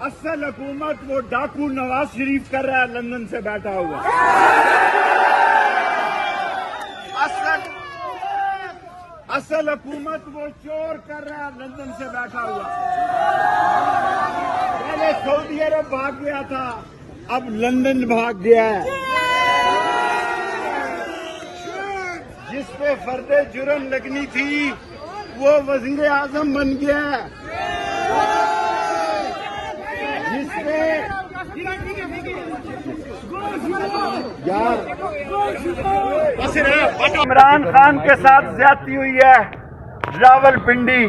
असल हुकूमत वो डाकू नवाज शरीफ कर रहा है लंदन से बैठा हुआ। असल हुकूमत वो चोर कर रहा है लंदन से बैठा हुआ। पहले सऊदी अरब भाग गया था, अब लंदन भाग गया है। जिस पे फर्दे जुर्म लगनी थी वो वजीर आजम बन गया है। जिसपे इमरान खान के साथ ज्यादती हुई है, रावलपिंडी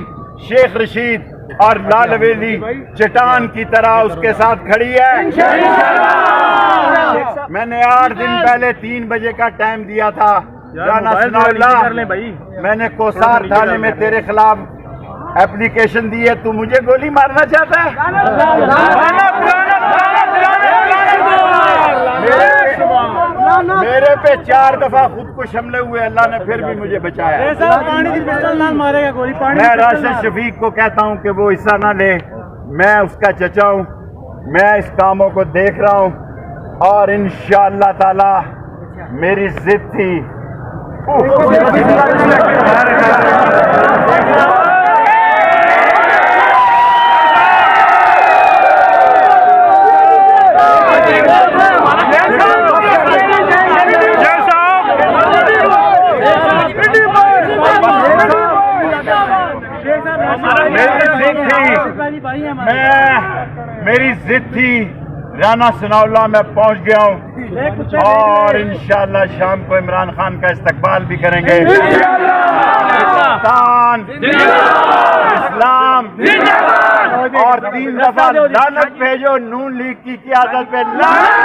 शेख रशीद और लाल हवेली चट्टान की तरह उसके साथ खड़ी है। मैंने 8 दिन पहले 3 बजे का टाइम दिया था। राना सनाउल्लाह, मैंने कोसार थाने में तेरे खिलाफ एप्लीकेशन दी है, तू मुझे गोली मारना चाहता है? मेरे पे 4 दफा खुद को हमले हुए, अल्लाह ने फिर भी मुझे बचाया। मैं राशिद शफीक को कहता हूं कि वो हिस्सा ना ले, मैं उसका चचा हूं, मैं इस कामों को देख रहा हूं और इंशाअल्लाह ताला मेरी जिद थी। मेरी जिद थी, राना सनाउल्लाह में पहुंच गया हूं और इंशाअल्लाह शाम को इमरान खान का इस्तकबाल भी करेंगे। पाकिस्तान इस्लाम और 3 दफा लानत भेजो नून लीग की क़यादत पे लानत।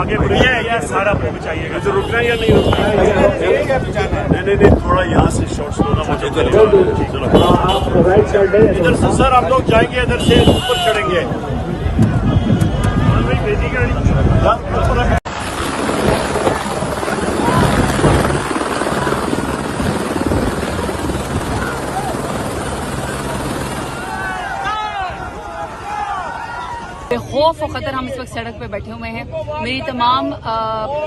आगे बढ़िए या सारा आपको बचाइएगा, जो रुकना है या नहीं रुकना है? नहीं थोड़ा यहाँ से शॉर्ट्स लो ना मुझे। चलो इधर से सर हम लोग जाएंगे, इधर से ऊपर चढ़ेंगे। खौफ और ख़तर हम इस वक्त सड़क पे बैठे हुए हैं। मेरी तमाम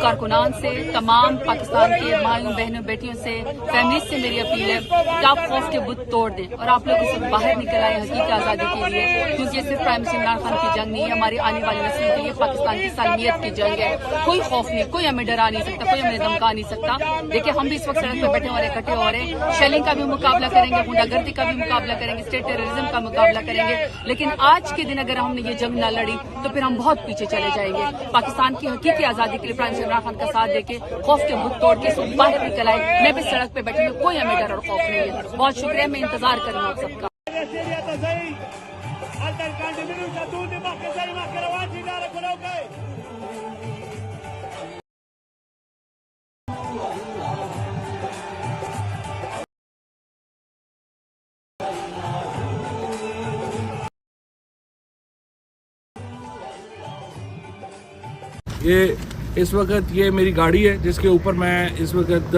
कारकुनान से, तमाम पाकिस्तान के माँओं बहनों बेटियों से, फैमिलीज से मेरी अपील है कि आप खौफ के बुत तोड़ दें और आप लोग इससे बाहर निकल आए हकीकी आज़ादी के लिए, क्योंकि सिर्फ प्राइम मिनिस्टर इमरान खान की जंग नहीं है, हमारी आने वाली नस्लों के लिए पाकिस्तान की सालमियत की जंग है। कोई खौफ नहीं, कोई हमें डरा नहीं सकता, कोई हमें धमका नहीं सकता। देखिए हम भी इस वक्त सड़क पर बैठे और इकट्ठे हो रहे हैं। शेलिंग का भी मुकाबला करेंगे, गुंडागर्दी का भी मुकाबला करेंगे, स्टेट टेररिज्म का मुकाबला करेंगे, लेकिन आज के दिन अगर हमने ये जंग न लड़ी तो फिर हम बहुत पीछे चले जाएंगे। पाकिस्तान की हकीकी आजादी के लिए प्राइम मिनिस्टर इमरान खान का साथ देके खौफ के बुत तोड़ के सब बाहर निकल आए। मैं भी सड़क पे बैठी हूँ, कोई हमें डर और खौफ नहीं है। बहुत शुक्रिया, मैं इंतजार करूँ आप सबका। ये इस वक्त ये मेरी गाड़ी है जिसके ऊपर मैं इस वक्त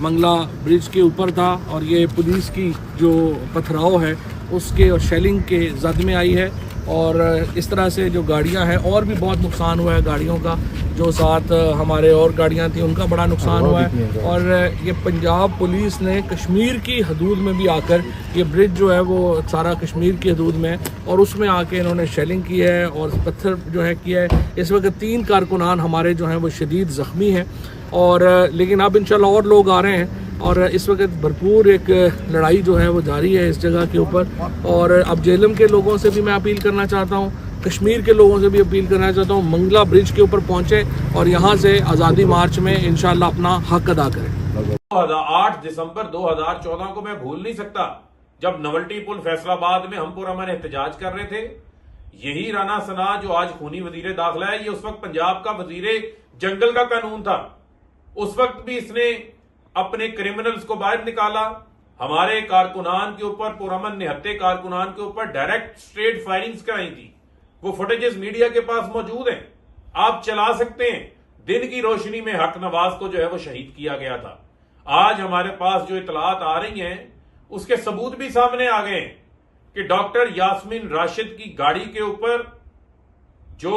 मंगला ब्रिज के ऊपर था और ये पुलिस की जो पथराव है उसके और शेलिंग के जद में आई है और इस तरह से जो गाड़ियां हैं और भी बहुत नुकसान हुआ है गाड़ियों का, जो साथ हमारे और गाड़ियां थी उनका बड़ा नुकसान हुआ है। और ये पंजाब पुलिस ने कश्मीर की हदूद में भी आकर, ये ब्रिज जो है वो सारा कश्मीर की हदूद में है और उसमें आके इन्होंने शेलिंग की है और पत्थर जो है किया है। इस वक्त 3 कारकुनान हमारे जो हैं वो शदीद ज़ख्मी हैं और लेकिन अब इंशाल्लाह और लोग आ रहे हैं और इस वक्त भरपूर एक लड़ाई जो है वो जारी है इस जगह के ऊपर। और अब जेलम के लोगों से भी मैं अपील करना चाहता हूँ, कश्मीर के लोगों से भी अपील करना चाहता हूँ, मंगला ब्रिज के ऊपर पहुँचे और यहाँ से आज़ादी मार्च में इंशाल्लाह अपना हक अदा करें। 8 दिसंबर 2014 को मैं भूल नहीं सकता, जब नवल्टी पुल फैसलाबाद में हम पुरअमन एहतजाज कर रहे थे। यही राना सना जो आज खूनी वजीर दाखिला है, ये उस वक्त पंजाब का वजीर जंगल का कानून था। उस वक्त भी इसने अपने क्रिमिनल्स को बाहर निकाला। हमारे कारकुनान के ऊपर, पुरअमन निहत्ते कारकुनान के ऊपर डायरेक्ट स्ट्रेट फायरिंग्स कराई थी। वो फुटेजेस मीडिया के पास मौजूद हैं, आप चला सकते हैं। दिन की रोशनी में हक नवाज को जो है वो शहीद किया गया था। आज हमारे पास जो इतलात आ रही हैं उसके सबूत भी सामने आ गए हैं कि डॉक्टर यास्मीन राशिद की गाड़ी के ऊपर जो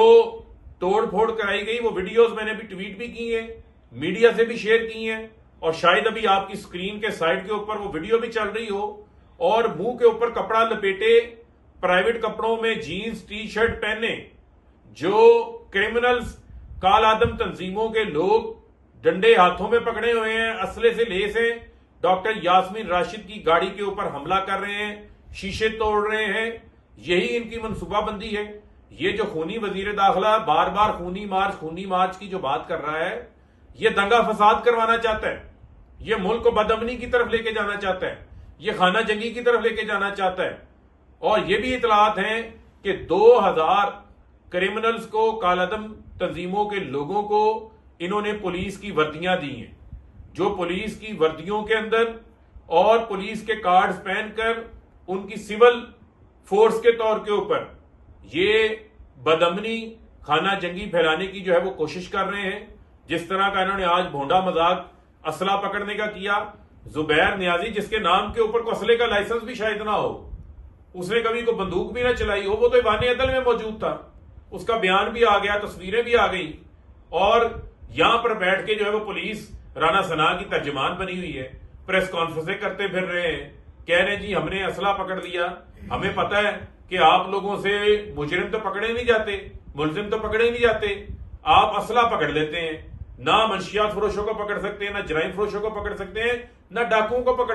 तोड़फोड़ कराई गई, वो वीडियोस मैंने भी ट्वीट भी की हैं, मीडिया से भी शेयर की हैं, और शायद अभी आपकी स्क्रीन के साइड के ऊपर वो वीडियो भी चल रही हो। और मुंह के ऊपर कपड़ा लपेटे, प्राइवेट कपड़ों में जीन्स टी शर्ट पहने जो क्रिमिनल्स, कालादम तंजीमों के लोग डंडे हाथों में पकड़े हुए हैं, असले से लेस हैं, डॉक्टर यास्मीन राशिद की गाड़ी के ऊपर हमला कर रहे हैं, शीशे तोड़ रहे हैं। यही इनकी मनसूबाबंदी है। ये जो खूनी वजीर दाखिला बार बार खूनी मार्च की जो बात कर रहा है, ये दंगा फसाद करवाना चाहता है, ये मुल्क को बदअमनी की तरफ लेके जाना चाहता है, ये खाना जंगी की तरफ लेके जाना चाहता है। और ये भी इतलात हैं कि 2000 क्रिमिनल्स को, कालादम तंजीमों के लोगों को इन्होंने पुलिस की वर्दियां दी हैं, जो पुलिस की वर्दियों के अंदर और पुलिस के कार्ड्स पहनकर उनकी सिविल फोर्स के तौर के ऊपर ये बदअमनी, खाना जंगी फैलाने की जो है वो कोशिश कर रहे हैं। जिस तरह का इन्होंने आज भोंडा मजाक असला पकड़ने का किया। जुबैर नियाजी, जिसके नाम के ऊपर को असले का लाइसेंस भी शायद ना हो, उसने कभी को बंदूक भी ना चलाई हो, वो तो ईवान अदल में मौजूद था, उसका बयान भी आ गया, तस्वीरें भी आ गई, और यहां पर बैठ के जो है वो पुलिस राना सना की तर्जमान बनी हुई है, प्रेस कॉन्फ्रेंसें करते फिर रहे हैं, कह रहे हैं जी हमने असला पकड़ लिया। हमें पता है कि आप लोगों से मुजरिम तो पकड़े नहीं जाते, मुलजिम तो पकड़े नहीं जाते, आप असला पकड़ लेते हैं। ना मंशियात फरोशों को पकड़ सकते हैं, ना जराइम फरोशों को पकड़ सकते हैं, ना डाकुओं को पकड़